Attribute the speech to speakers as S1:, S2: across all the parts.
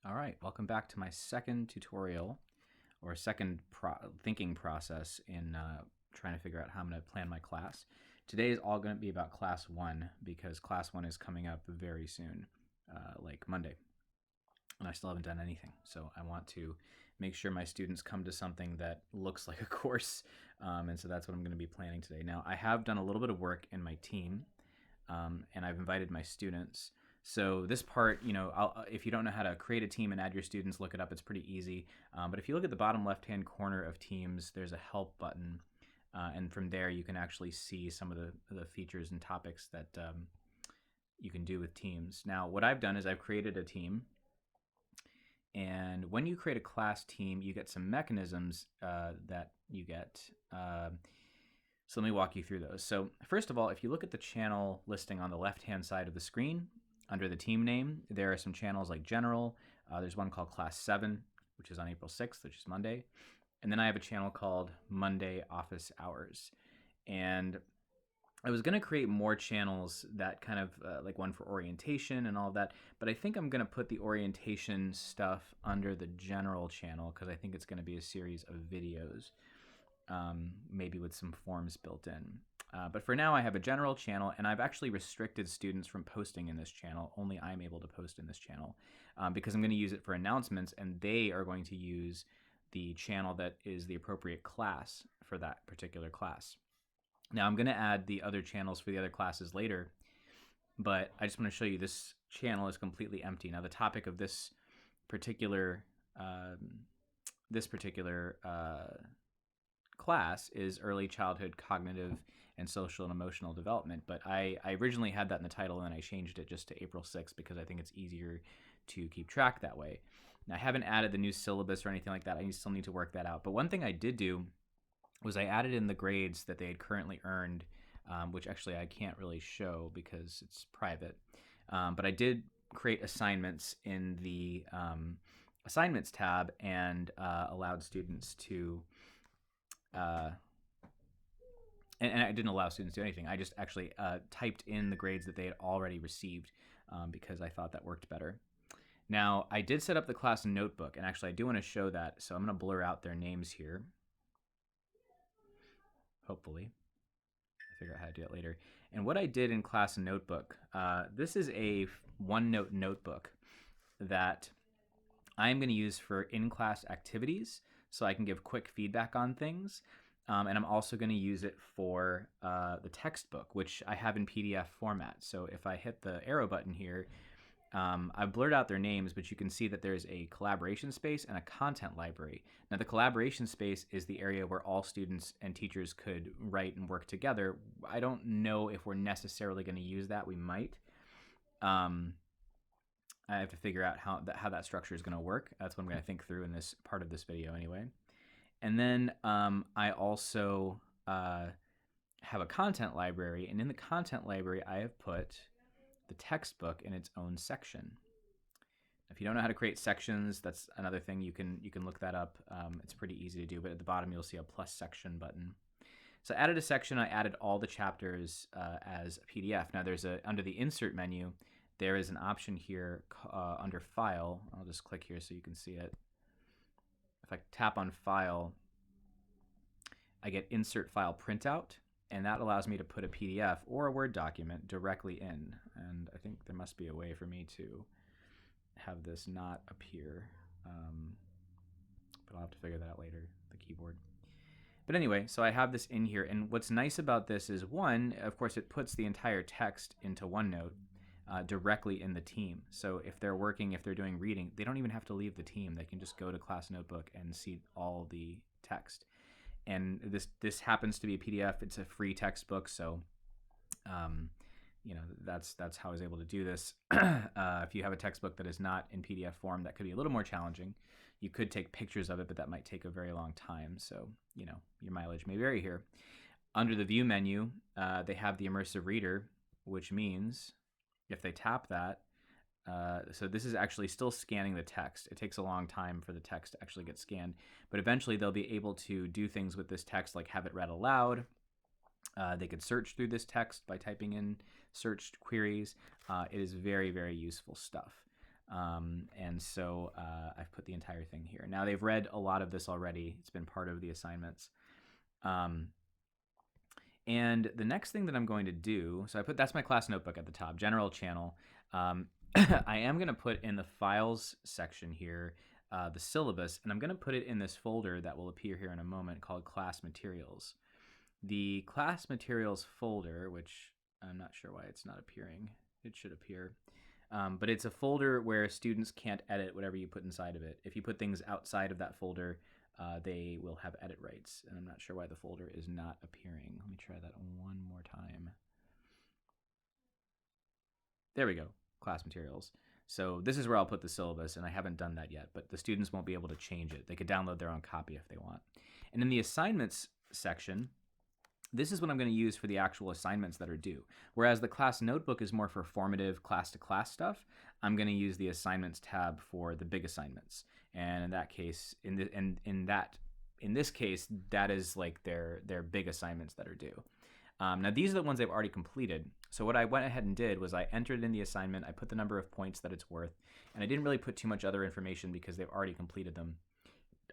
S1: All right, welcome back to my second tutorial or second thinking process in trying to figure out how I'm going to plan my class. Today is all going to be about class 1 because class 1 is coming up very soon, like Monday, and I still haven't done anything. So I want to make sure my students come to something that looks like a course, and so that's what I'm going to be planning today. Now, I have done a little bit of work in my team, and I've invited my students. So this part, if you don't know how to create a team and add your students, look it up. It's pretty easy. But if you look at the bottom left-hand corner of Teams, there's a Help button. And from there, you can actually see some of the features and topics that you can do with Teams. Now, what I've done is I've created a team. And when you create a class team, you get some mechanisms that you get. So let me walk you through those. So first of all, if you look at the channel listing on the left-hand side of the screen, under the team name, there are some channels like General. There's one called Class 7, which is on April 6th, which is Monday. And then I have a channel called Monday Office Hours. And I was going to create more channels that kind of like one for orientation and all of that, but I think I'm going to put the orientation stuff under the general channel because I think it's going to be a series of videos, maybe with some forms built in. But for now, I have a general channel, and I've actually restricted students from posting in this channel. Only I'm able to post in this channel because I'm going to use it for announcements, and they are going to use the channel that is the appropriate class for that particular class. Now, I'm going to add the other channels for the other classes later, but I just want to show you this channel is completely empty. Now, the topic of this particular class is early childhood cognitive and social and emotional development, but I originally had that in the title and then I changed it just to April 6th because I think it's easier to keep track that way. Now, I haven't added the new syllabus or anything like that. I still need to work that out. But one thing I did do was I added in the grades that they had currently earned, which actually I can't really show because it's private. But I did create assignments in the assignments tab and allowed students to and I didn't allow students to do anything. I just actually typed in the grades that they had already received because I thought that worked better. Now, I did set up the class notebook, and actually I do want to show that, so I'm going to blur out their names here. Hopefully. I'll figure out how to do it later. And what I did in class notebook, this is a Onenote Notebook that I'm going to use for in-class activities so I can give quick feedback on things. And I'm also going to use it for the textbook, which I have in PDF format. So if I hit the arrow button here, I've blurred out their names, but you can see that there's a collaboration space and a content library. Now, the collaboration space is the area where all students and teachers could write and work together. I don't know if we're necessarily going to use that. We might. I have to figure out how that structure is going to work. That's what I'm going to think through in this part of this video anyway. And then I also have a content library, and in the content library, I have put the textbook in its own section. If you don't know how to create sections, that's another thing. You can look that up. It's pretty easy to do, but at the bottom you'll see a plus section button. So I added a section. I added all the chapters as a PDF. Now there's under the insert menu, there is an option here under file. I'll just click here so you can see it. If I tap on file, I get insert file printout, and that allows me to put a PDF or a Word document directly in. And I think there must be a way for me to have this not appear, but I'll have to figure that out later, the keyboard. But anyway, so I have this in here, and what's nice about this is, one, of course, it puts the entire text into OneNote directly in the team. So if they're working, if they're doing reading, they don't even have to leave the team. They can just go to Class Notebook and see all the text. And this happens to be a PDF. It's a free textbook, so that's how I was able to do this. If you have a textbook that is not in PDF form, that could be a little more challenging. You could take pictures of it, but that might take a very long time. So your mileage may vary here. Under the View menu, they have the Immersive Reader, which means if they tap that, so this is actually still scanning the text. It takes a long time for the text to actually get scanned, but eventually they'll be able to do things with this text like have it read aloud. They could search through this text by typing in searched queries. It is very, very useful stuff. And so I've put the entire thing here. Now they've read a lot of this already. It's been part of the assignments. And the next thing that I'm going to do, so that's my class notebook at the top, general channel. I am going to put in the files section here the syllabus, and I'm going to put it in this folder that will appear here in a moment called class materials. The class materials folder, which I'm not sure why it's not appearing. It should appear. But it's a folder where students can't edit whatever you put inside of it. If you put things outside of that folder, they will have edit rights. And I'm not sure why the folder is not appearing. Let me try that one more time. There we go, class materials. So this is where I'll put the syllabus, and I haven't done that yet, but the students won't be able to change it. They could download their own copy if they want. And in the assignments section, this is what I'm going to use for the actual assignments that are due. Whereas the class notebook is more for formative class-to-class stuff, I'm going to use the assignments tab for the big assignments. And in that case, in this case, that is like their big assignments that are due. Now these are the ones they've already completed. So what I went ahead and did was I entered in the assignment, I put the number of points that it's worth, and I didn't really put too much other information because they've already completed them.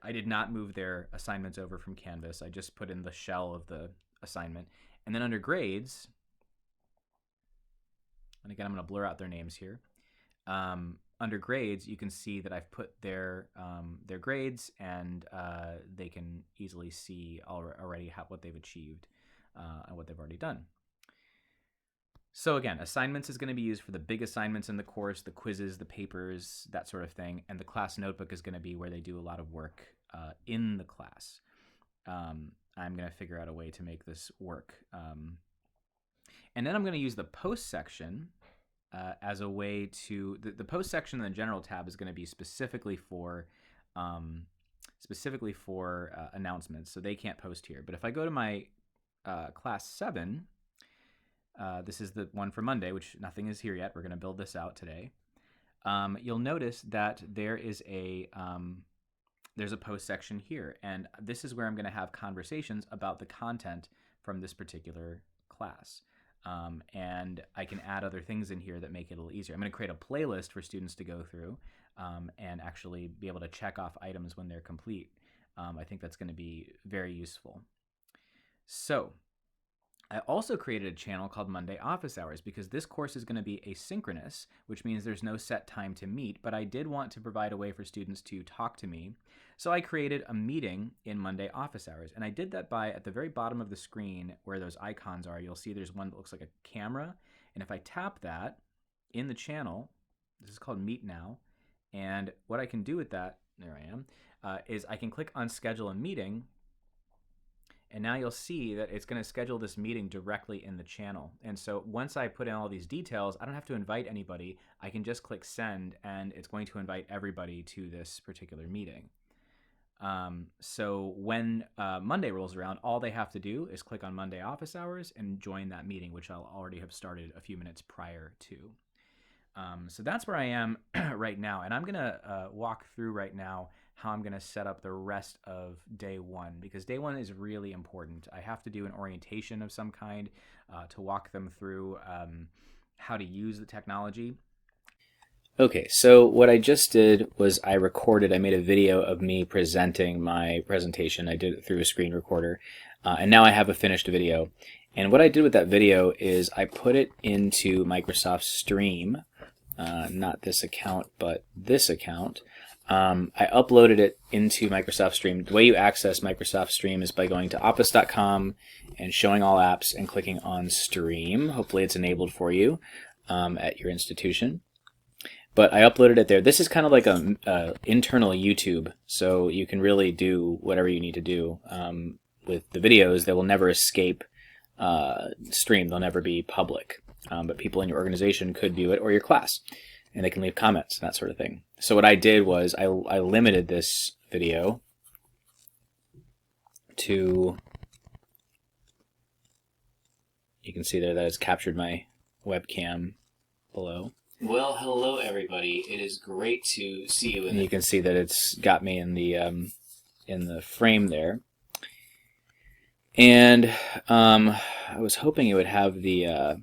S1: I did not move their assignments over from Canvas. I just put in the shell of the assignment. And then under grades, and again, I'm going to blur out their names here. Under grades, you can see that I've put their grades, and they can easily see already what they've achieved and what they've already done. So again, assignments is going to be used for the big assignments in the course, the quizzes, the papers, that sort of thing. And the class notebook is going to be where they do a lot of work in the class. I'm going to figure out a way to make this work. And then I'm going to use the post section as a way to, the post section in the general tab is going to be specifically for announcements. So they can't post here. But if I go to my class 7, this is the one for Monday, which nothing is here yet. We're going to build this out today. You'll notice that there is there's a post section here, and this is where I'm going to have conversations about the content from this particular class. And I can add other things in here that make it a little easier. I'm going to create a playlist for students to go through and actually be able to check off items when they're complete. I think that's going to be very useful. So I also created a channel called Monday Office Hours because this course is going to be asynchronous, which means there's no set time to meet, but I did want to provide a way for students to talk to me. So I created a meeting in Monday Office Hours, and I did that by, at the very bottom of the screen where those icons are, you'll see there's one that looks like a camera, and if I tap that in the channel, this is called Meet Now, and what I can do with that, there I am, is I can click on Schedule a Meeting, and now you'll see that it's going to schedule this meeting directly in the channel. And so once I put in all these details, I don't have to invite anybody. I can just click send, and it's going to invite everybody to this particular meeting. So when Monday rolls around, all they have to do is click on Monday Office Hours and join that meeting, which I'll already have started a few minutes prior to. So that's where I am right now. And I'm going to walk through right now how I'm going to set up the rest of day 1, because day 1 is really important. I have to do an orientation of some kind to walk them through how to use the technology. Okay, so what I just did was I made a video of me presenting my presentation. I did it through a screen recorder, and now I have a finished video. And what I did with that video is I put it into Microsoft Stream, not this account, but this account. I uploaded it into Microsoft Stream. The way you access Microsoft Stream is by going to office.com and showing all apps and clicking on Stream. Hopefully it's enabled for you at your institution. But I uploaded it there. This is kind of like a internal YouTube, so you can really do whatever you need to do with the videos. They will never escape Stream. They'll never be public. But people in your organization could view it, or your class, and they can leave comments and that sort of thing. So what I did was I limited this video to, you can see there that it's captured my webcam below. Well, hello everybody. It is great to see you. And you can see that it's got me in the frame there. And I was hoping it would have the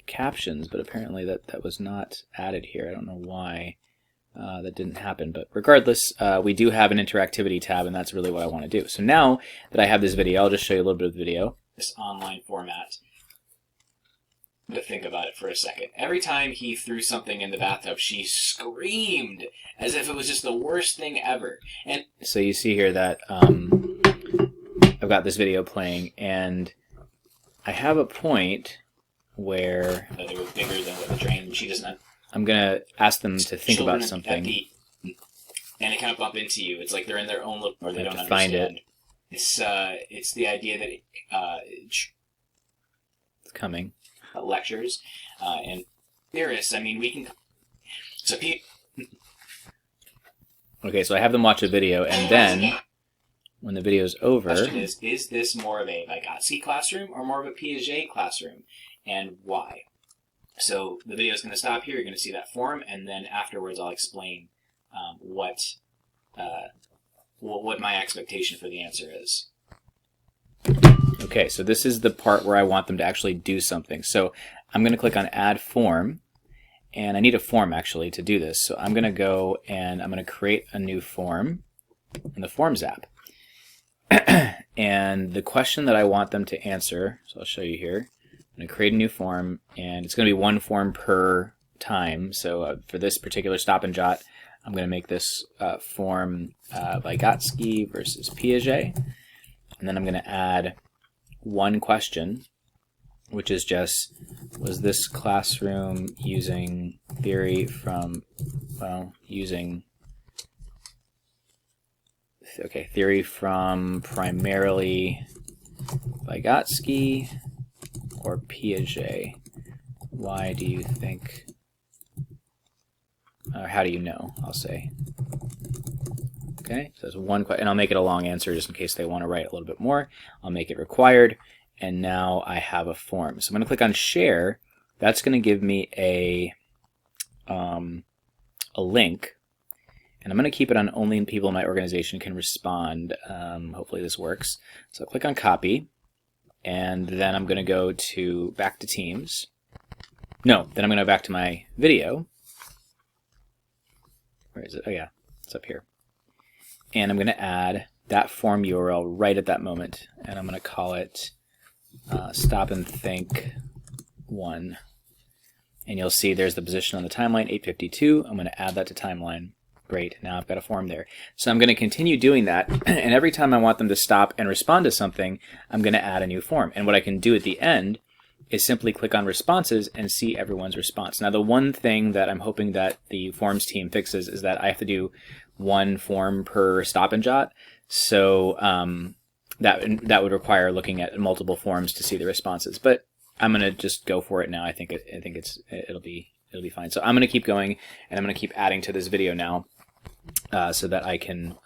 S1: captions, but apparently that was not added here. I don't know why that didn't happen, but regardless, we do have an interactivity tab, and that's really what I want to do. So now that I have this video, I'll just show you a little bit of the video. This online format. To think about it for a second. Every time he threw something in the bathtub, she screamed as if it was just the worst thing ever. And so you see here that I've got this video playing, and I have a point where it was bigger than what the drain. She doesn't. I'm gonna ask them to think about something, and they kind of bump into you. It's like they're in their own look, or they don't understand. Find it. It's the idea that it's coming. Lectures and theorists. I mean, we can. So okay, so I have them watch a video, and then when the video's over, the question is this more of a Vygotsky classroom or more of a Piaget classroom, and why? So the video is going to stop here. You're going to see that form, and then afterwards, I'll explain what my expectation for the answer is. Okay, so this is the part where I want them to actually do something. So I'm going to click on Add Form, and I need a form actually to do this. So I'm going to go and I'm going to create a new form in the Forms app. And the question that I want them to answer, so I'll show you here. I'm going to create a new form, and it's going to be one form per time. So for this particular stop and jot, I'm going to make this form Vygotsky versus Piaget. And then I'm going to add one question, which is just, was this classroom using theory from, theory from primarily Vygotsky or Piaget? Why do you think, or how do you know, I'll say. Okay, so that's one question, and I'll make it a long answer just in case they want to write a little bit more. I'll make it required, and now I have a form. So I'm going to click on Share. That's going to give me a link, and I'm going to keep it on only people in my organization can respond. Hopefully this works. So I'll click on Copy, and then I'm going to go to back to Teams. No, then I'm going to go back to my video. Where is it? Oh yeah, it's up here. And I'm going to add that form URL right at that moment, and I'm going to call it Stop and Think 1. And you'll see there's the position on the timeline, 8:52. I'm going to add that to timeline. Great, now I've got a form there. So I'm going to continue doing that, and every time I want them to stop and respond to something, I'm going to add a new form. And what I can do at the end is simply click on responses and see everyone's response. Now the one thing that I'm hoping that the forms team fixes is that I have to do one form per stop and jot. So that would require looking at multiple forms to see the responses. But I'm gonna just go for it now. I think it'll be fine. So I'm gonna keep going, and I'm gonna keep adding to this video now, so that I can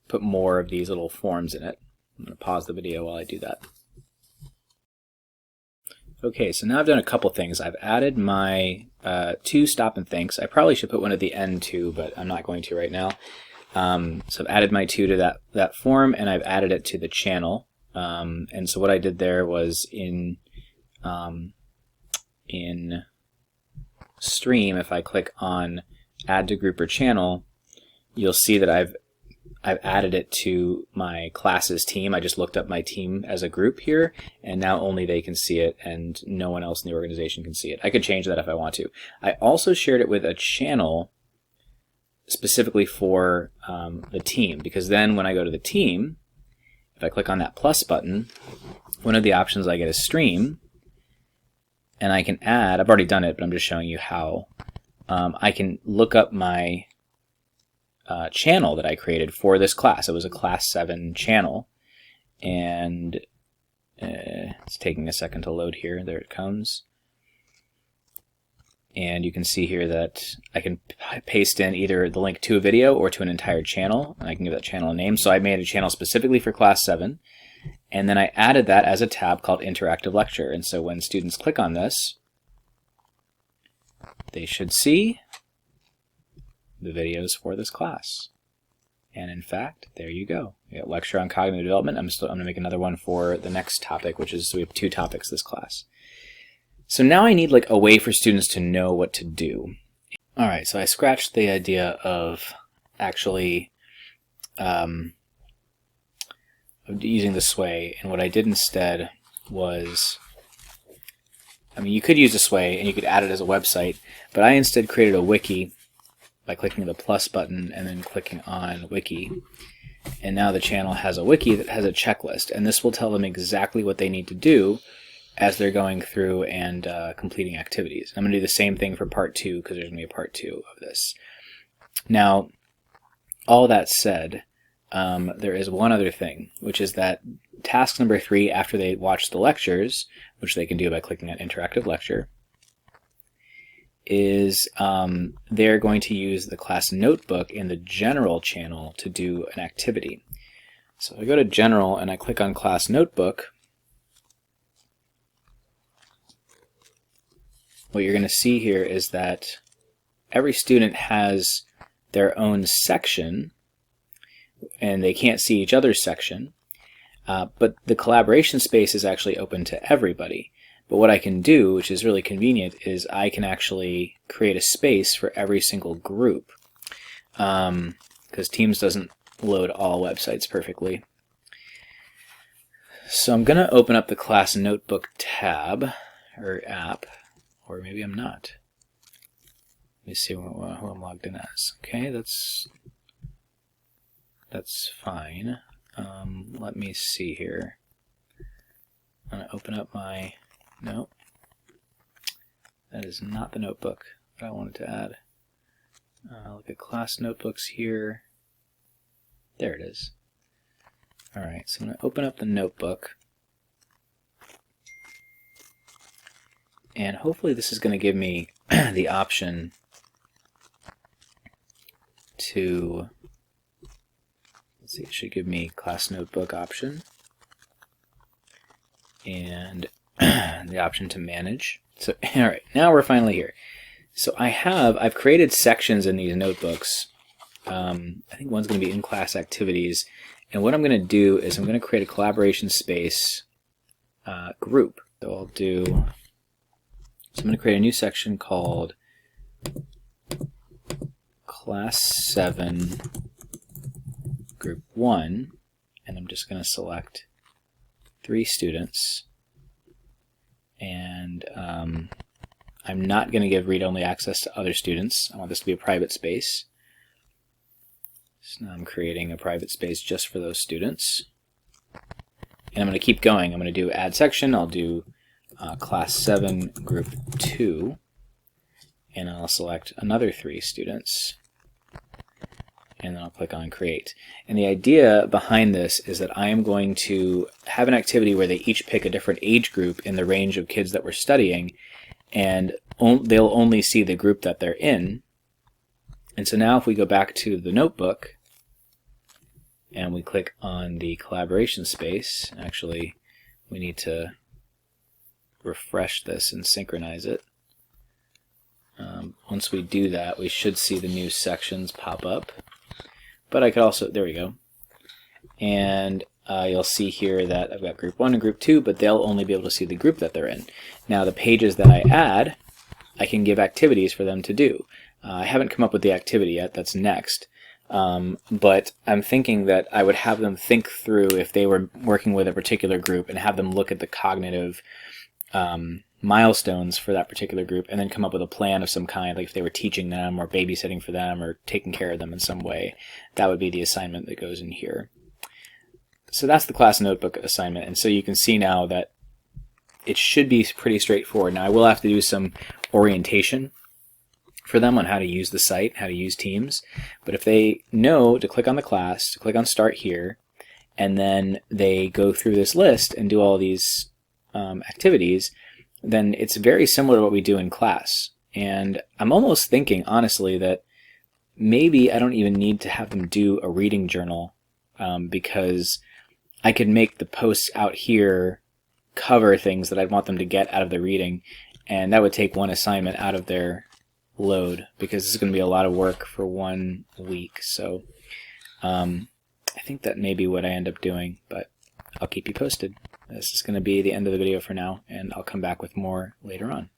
S1: put more of these little forms in it. I'm gonna pause the video while I do that. Okay, so now I've done a couple things. I've added my 2 stop and thinks. I probably should put one at the end too, but I'm not going to right now. So I've added my 2 to that form, and I've added it to the channel. And so what I did there was in Stream, if I click on Add to Group or Channel, you'll see that I've added it to my classes team. I just looked up my team as a group here, and now only they can see it, and no one else in the organization can see it. I could change that if I want to. I also shared it with a channel specifically for the team, because then when I go to the team, if I click on that plus button, one of the options I get is Stream, and I can add, I've already done it, but I'm just showing you how. I can look up my channel that I created for this class. It was a class 7 channel, and it's taking a second to load here. There it comes. And you can see here that I can paste in either the link to a video or to an entire channel, and I can give that channel a name. So I made a channel specifically for class 7, and then I added that as a tab called Interactive Lecture. And so when students click on this, they should see the videos for this class. And in fact, there you go. We got lecture on cognitive development. I'm going to make another one for the next topic, which is, so we have 2 topics this class. So now I need like a way for students to know what to do. All right, so I scratched the idea of actually using the sway, and what I did instead was, I mean, you could use a sway and you could add it as a website, but I instead created a wiki by clicking the plus button and then clicking on wiki. And now the channel has a wiki that has a checklist, and this will tell them exactly what they need to do as they're going through and completing activities. I'm going to do the same thing for part 2 because there's going to be a part 2 of this. Now, all that said, there is one other thing, which is that task number 3, after they watch the lectures, which they can do by clicking on Interactive Lecture, is they're going to use the class notebook in the General channel to do an activity. So I go to General and I click on class notebook. What you're going to see here is that every student has their own section, and they can't see each other's section, but the collaboration space is actually open to everybody. But what I can do, which is really convenient, is I can actually create a space for every single group, because Teams doesn't load all websites perfectly. So I'm going to open up the class notebook tab, or app, or maybe I'm not. Let me see who I'm logged in as. Okay, that's fine. Let me see here. I'm going to open up my, no, that is not the notebook that I wanted to add. Look at class notebooks here. There it is. Alright, so I'm going to open up the notebook. And hopefully this is going to give me the option to, let's see, it should give me class notebook option and the option to manage. So, all right, now we're finally here. So I've created sections in these notebooks. I think one's going to be in-class activities. And what I'm going to do is I'm going to create a collaboration space group. So I'll do, so I'm going to create a new section called Class 7 Group 1, and I'm just going to select 3 students, and I'm not going to give read-only access to other students. I want this to be a private space. So now I'm creating a private space just for those students. And I'm going to keep going. I'm going to do add section. I'll do Class 7 Group 2, and I'll select another 3 students. And then I'll click on create. And the idea behind this is that I am going to have an activity where they each pick a different age group in the range of kids that we're studying, and they'll only see the group that they're in. And so now if we go back to the notebook and we click on the collaboration space, actually we need to refresh this and synchronize it. Once we do that, we should see the new sections pop up. But I could also, there we go. And you'll see here that I've got group 1 and group 2, but they'll only be able to see the group that they're in. Now the pages that I add, I can give activities for them to do. I haven't come up with the activity yet, that's next. But I'm thinking that I would have them think through if they were working with a particular group and have them look at the cognitive milestones for that particular group and then come up with a plan of some kind, like if they were teaching them or babysitting for them or taking care of them in some way. That would be the assignment that goes in here. So that's the class notebook assignment, and so you can see now that it should be pretty straightforward. Now I will have to do some orientation for them on how to use the site, how to use Teams, but if they know to click on the class, to click on start here, and then they go through this list and do all these activities, then it's very similar to what we do in class. And I'm almost thinking, honestly, that maybe I don't even need to have them do a reading journal, because I could make the posts out here cover things that I'd want them to get out of the reading, and that would take one assignment out of their load, because this is going to be a lot of work for 1 week. So I think that may be what I end up doing, but I'll keep you posted. this is going to be the end of the video for now, and I'll come back with more later on.